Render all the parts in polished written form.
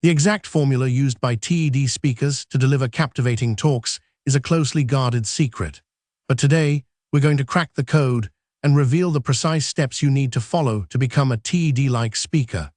The exact formula used by TED speakers to deliver captivating talks is a closely guarded secret. But today, we're going to crack the code and reveal the precise steps you need to follow to become a TED-like speaker.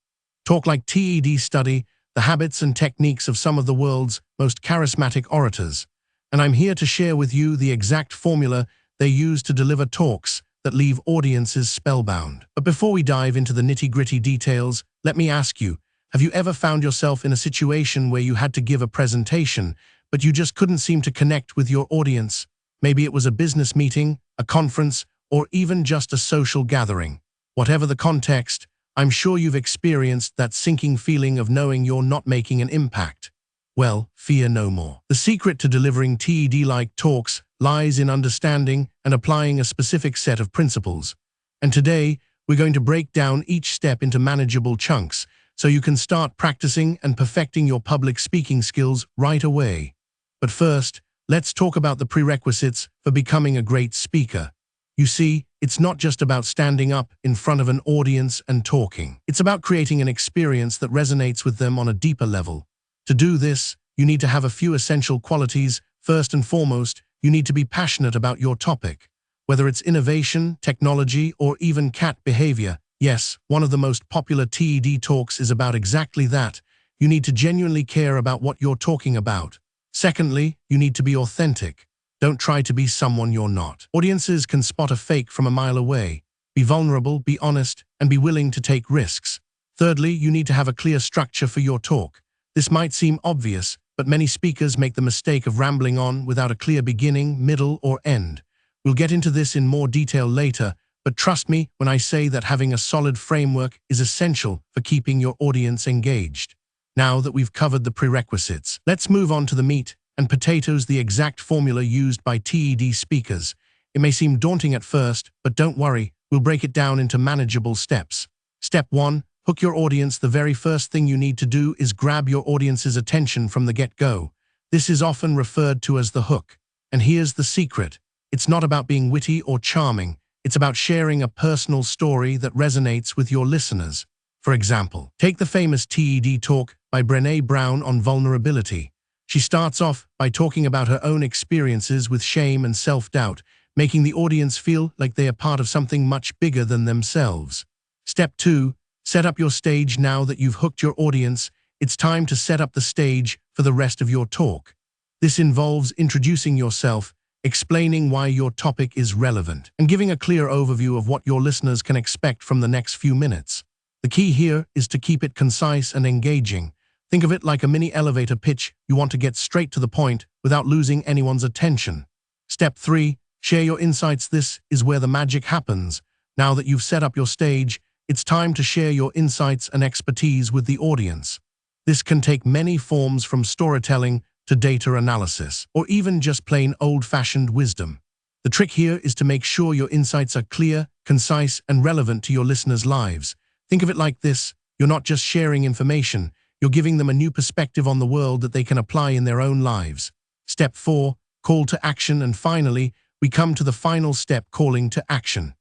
Talk like TED study the habits and techniques of some of the world's most charismatic orators. And I'm here to share with you the exact formula they use to deliver talks that leave audiences spellbound. But before we dive into the nitty-gritty details, let me ask you, have you ever found yourself in a situation where you had to give a presentation, but you just couldn't seem to connect with your audience? Maybe it was a business meeting, a conference, or even just a social gathering. Whatever the context, I'm sure you've experienced that sinking feeling of knowing you're not making an impact. Well, fear no more. The secret to delivering TED-like talks lies in understanding and applying a specific set of principles. And today, we're going to break down each step into manageable chunks so you can start practicing and perfecting your public speaking skills right away. But first, let's talk about the prerequisites for becoming a great speaker. You see, it's not just about standing up in front of an audience and talking. It's about creating an experience that resonates with them on a deeper level. To do this, you need to have a few essential qualities. First and foremost, you need to be passionate about your topic. Whether it's innovation, technology, or even cat behavior, yes, one of the most popular TED talks is about exactly that. You need to genuinely care about what you're talking about. Secondly, you need to be authentic. Don't try to be someone you're not. Audiences can spot a fake from a mile away. Be vulnerable, be honest, and be willing to take risks. Thirdly, you need to have a clear structure for your talk. This might seem obvious, but many speakers make the mistake of rambling on without a clear beginning, middle, or end. We'll get into this in more detail later, but trust me when I say that having a solid framework is essential for keeping your audience engaged. Now that we've covered the prerequisites, let's move on to the meat and potatoes, the exact formula used by TED speakers. It may seem daunting at first, but don't worry, we'll break it down into manageable steps. Step 1. Hook your audience. The very first thing you need to do is grab your audience's attention from the get-go. This is often referred to as the hook. And here's the secret. It's not about being witty or charming. It's about sharing a personal story that resonates with your listeners. For example, take the famous TED talk by Brené Brown on vulnerability. She starts off by talking about her own experiences with shame and self-doubt, making the audience feel like they are part of something much bigger than themselves. Step 2. Set up your stage. Now that you've hooked your audience, it's time to set up the stage for the rest of your talk. This involves introducing yourself, explaining why your topic is relevant, and giving a clear overview of what your listeners can expect from the next few minutes. The key here is to keep it concise and engaging. Think of it like a mini elevator pitch. You want to get straight to the point without losing anyone's attention. Step 3. Share your insights. This is where the magic happens. Now that you've set up your stage, it's time to share your insights and expertise with the audience. This can take many forms, from storytelling to data analysis, or even just plain old-fashioned wisdom. The trick here is to make sure your insights are clear, concise, and relevant to your listeners' lives. Think of it like this. You're not just sharing information, you're giving them a new perspective on the world that they can apply in their own lives. Step 4. Call to action. And finally, we come to the final step, calling to action.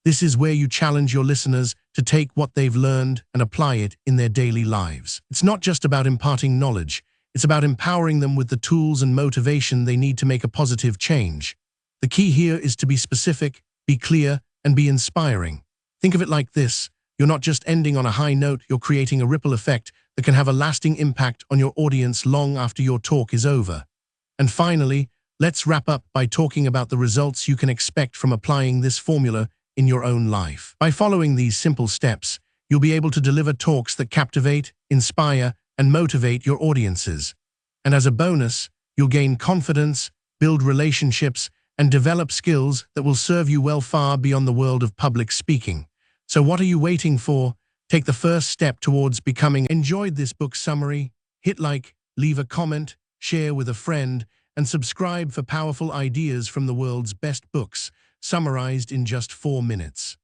This is where you challenge your listeners to take what they've learned and apply it in their daily lives. It's not just about imparting knowledge, it's about empowering them with the tools and motivation they need to make a positive change. The key here is to be specific, be clear, and be inspiring. Think of it like this. You're not just ending on a high note, you're creating a ripple effect that can have a lasting impact on your audience long after your talk is over. And finally, let's wrap up by talking about the results you can expect from applying this formula in your own life. By following these simple steps, you'll be able to deliver talks that captivate, inspire, and motivate your audiences. And as a bonus, you'll gain confidence, build relationships, and develop skills that will serve you well far beyond the world of public speaking. So what are you waiting for? Take the first step towards becoming. Enjoyed this book summary? Hit like, leave a comment, share with a friend, and subscribe for powerful ideas from the world's best books, summarized in just 4 minutes.